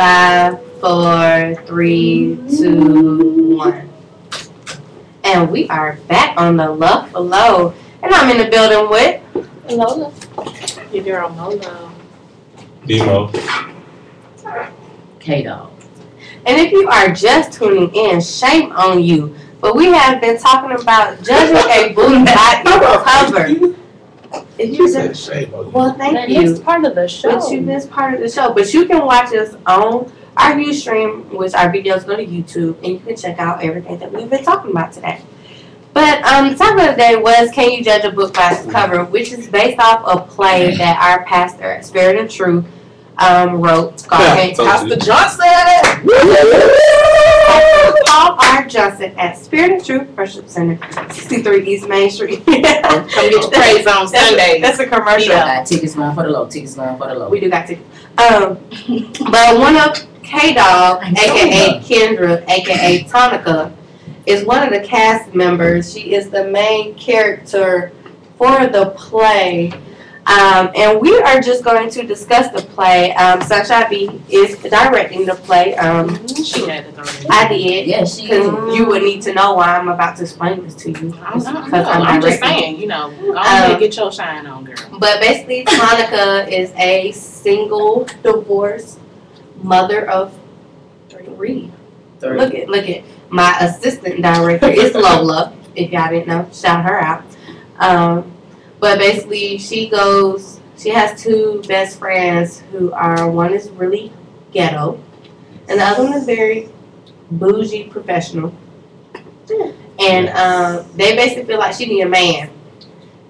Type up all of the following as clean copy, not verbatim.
5, 4, 3, 2, 1. And we are back on the Love Below. And I'm in the building with Lola. Your girl Molo. Demo. K-Dog. And if you are just tuning in, shame on you. But we have been talking about judging a book by its cover. If you said just, shame on you. well, thank That you. is part of the show. But you missed part of the show. But you can watch us on our Ustream, which our videos go to YouTube, and you can check out everything that we've been talking about today. But the topic of the day was, can you judge a book by its cover, which is based off a play that our pastor at Spirit and Truth wrote called Pastor Johnson! Paul R. Johnson at Spirit and Truth Worship Center, 63 East Main Street. Come get your praise on Sundays. That's a commercial. Got tickets going for the low. Tickets going for the low. We do got tickets. But one of K-Dog, a.k.a. Kendra, a.k.a. Tonica, is one of the cast members. She is the main character for the play. And we are just going to discuss the play. Sunshine B is directing the play. She had it already. I did. Yeah, she Because you would need to know why I'm about to explain this to you. I'm just saying, go ahead and get your shine on, girl. But basically, Tonica is a single, divorced mother of 3. Look at my assistant director is Lola. If y'all didn't know, shout her out. But basically, she has 2 best friends who are, one is really ghetto, and the other one is very bougie professional. And they basically feel like she need a man.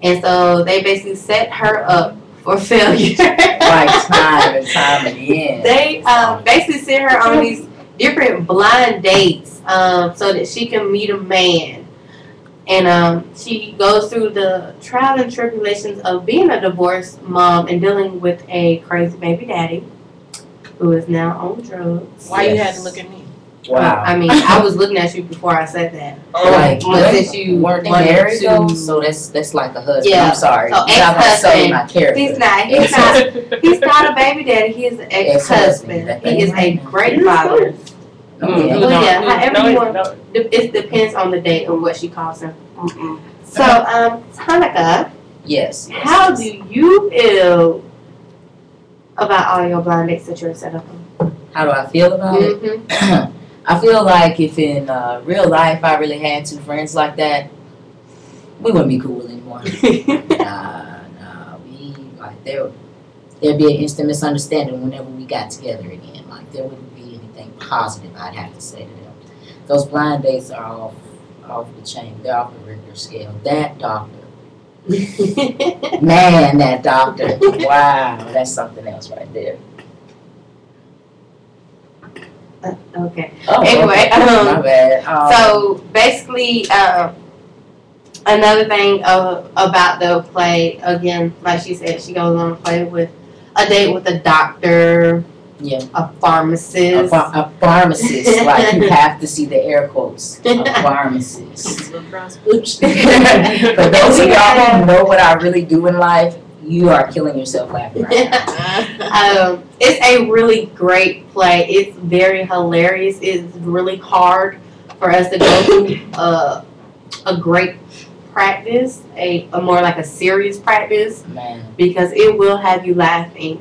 And so they basically set her up for failure. Like time and time again. They basically send her on these different blind dates so that she can meet a man. And she goes through the trial and tribulations of being a divorced mom and dealing with a crazy baby daddy who is now on drugs. Why you had to look at me? Wow. I mean, I was looking at you before I said that. Like, Since you weren't they wanted married to- though? So that's like a husband. Yeah. I'm sorry. So You're not gonna sell ex-husband. my character. He's not a baby daddy. He is an ex-husband. Ex-husband. He is a great father. Okay. Well, yeah, however you want. No. It depends on the date and what she calls him. So, Tonica, Yes. how do you feel about all your blind dates that you're set up on? How do I feel about it? Mm-hmm. I feel like if in real life I really had 2 friends like that, we wouldn't be cool anymore. Nah. We like there'd be an instant misunderstanding whenever we got together again. Like there wouldn't be anything positive I'd have to say to them. Those blind dates are off the chain. They're off the Richter scale. That doctor. Man, that doctor. Wow, that's something else right there. Okay. Oh, Anyway, okay. My bad. So basically, another thing about the play, again, like she said, she goes on a play with a date with a doctor, Yeah. a pharmacist. A pharmacist, like you have to see the air quotes. A pharmacist. For those of y'all who know what I really do in life, you are killing yourself laughing right now. It's a really great play. It's very hilarious. It's really hard for us to go through a great practice, a more like a serious practice, Man. because it will have you laughing.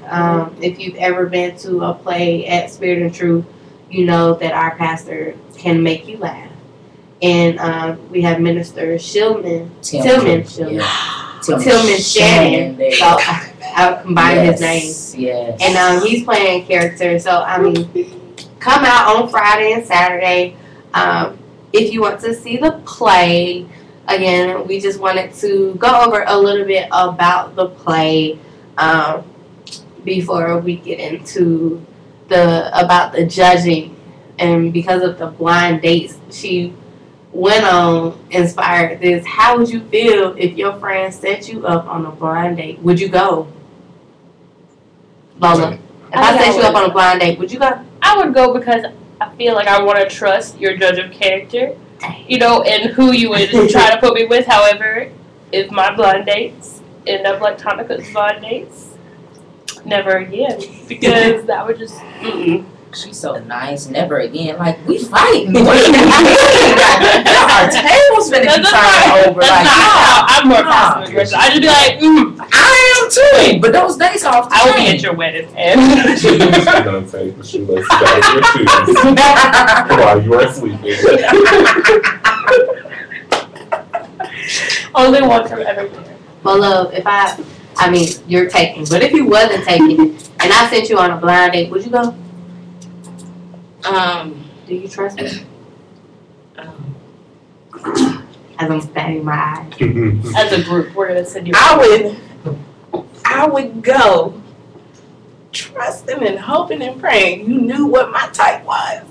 If you've ever been to a play at Spirit and Truth, you know that our pastor can make you laugh. And we have Minister Tillman Shannon. So I'll combine his names. Yes. And he's playing character. So, I mean, come out on Friday and Saturday. If you want to see the play, again, we just wanted to go over a little bit about the play before we get into about the judging. And because of the blind dates she went on, inspired this. How would you feel if your friend set you up on a blind date? Would you go? Lola, if I set you up on a blind date, would you go? I would go because I feel like I want to trust your judge of character, and who you would try to put me with. However, if my blind dates end up like Tonica's blind dates, never again, because that would just she's so nice. Never again. Like, we fighting. Our tables finna be turned over. That's Like, not how I'm more no. passive aggressive. I just be like, I am too. But those days off the I will be chain. at your wedding. And She's gonna take the shoelaces out of your shoes while you are sleeping. only one from every year. Well, love, if I mean, you're taking, but if you wasn't taking and I sent you on a blind date, would you go? Do you trust me? As I'm standing my eyes. As a group, we're gonna send you. I would go trusting and hoping and praying you knew what my type was.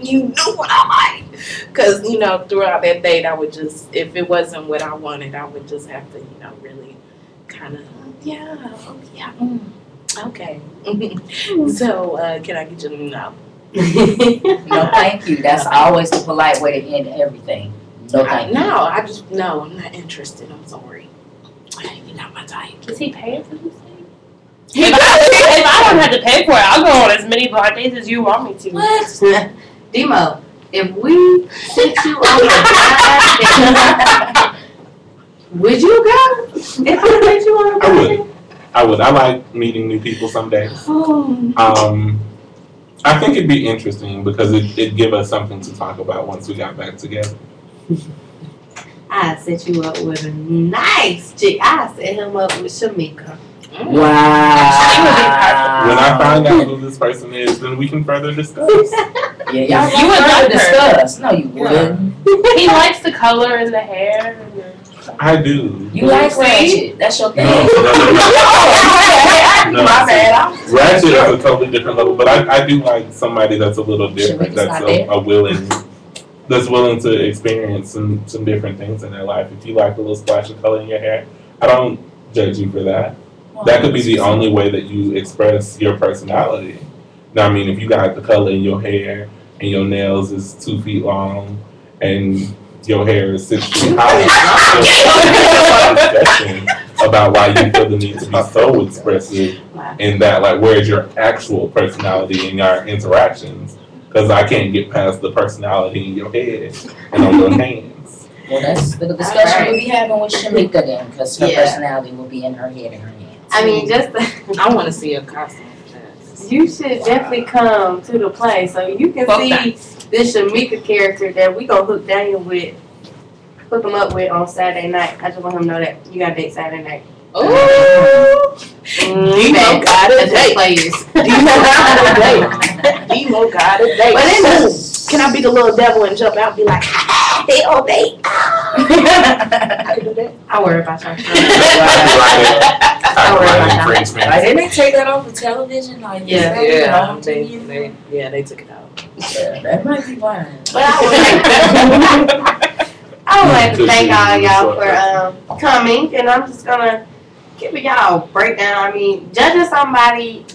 You knew what I liked. Because, throughout that date, I would just, if it wasn't what I wanted, I would just have to, really kind of, okay. So, can I get you to know? No, thank you. That's always the polite way to end everything. No, thank you. No, I'm not interested. I'm sorry. You're not my type. Is he paying for this thing? If I don't have to pay for it, I'll go on as many blind dates as you want me to. What? Demo, if we sent you on a blind date, would you go? If I sent you on a blind date? I would. I like meeting new people some days. I think it'd be interesting because it'd give us something to talk about once we got back together. I set you up with a nice chick. I set him up with Shamika. Wow. When I find out who this person is, then we can further discuss. Yeah, You would further like her. discuss. No, you wouldn't. He likes the color in the hair. I do. You like ratchet. That's your thing. No. My bad. Ratchet is a totally different level, but I do like somebody that's a little different, Shamika's that's not there. willing to experience some different things in their life. If you like a little splash of color in your hair, I don't judge you for that. That could be the only way that you express your personality. Now, I mean, if you got the color in your hair and your nails is 2 feet long and your hair is 6 feet high, discussion about why you feel the need to be so expressive in that, like, where's your actual personality in your interactions? Because I can't get past the personality in your head and on your hands. Well, that's the discussion we'll be having with Shamika then, because her personality will be in her head and her hands. I mean, I want to see a costume. you should definitely come to the play so you can see this Shamika character that we gonna hook him up with on Saturday night. I just want him to know that you got a date Saturday night. Ooh. Demo got a date. Demo got a date. But then can I be the little devil and jump out and be like, they all date? I can do that. I worry about y'all. Like, didn't they take that off of television? Like, They took it out. Yeah, that might be fine. But I would like to thank all y'all for coming, and I'm just gonna give y'all a breakdown. I mean, judging somebody,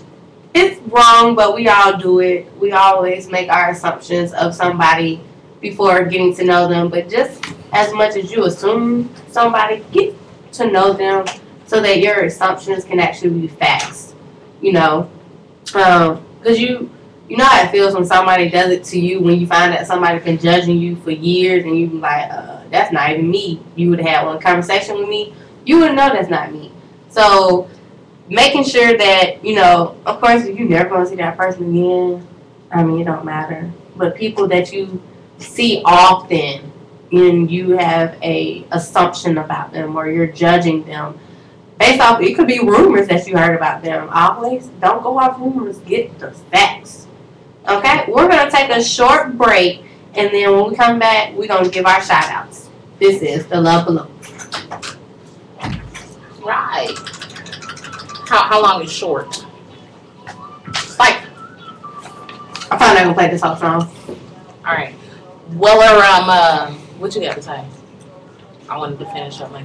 it's wrong, but we all do it. We always make our assumptions of somebody before getting to know them. But just as much as you assume somebody, get to know them so that your assumptions can actually be facts. Because you know how it feels when somebody does it to you, when you find that somebody's been judging you for years and you be like, that's not even me. You would have had one conversation with me, you would know that's not me. So making sure that, of course, if you're never going to see that person again, I mean, it don't matter. But people that you see often and you have a assumption about them or you're judging them based off, it could be rumors that you heard about them. Always don't go off rumors, get the facts. Okay, we're going to take a short break, and then when we come back, we're going to give our shout outs. This is The Love Below. Right. How long is short? Like, I'm probably not going to play this whole song. All right. Well, what you got to say? I wanted to finish up my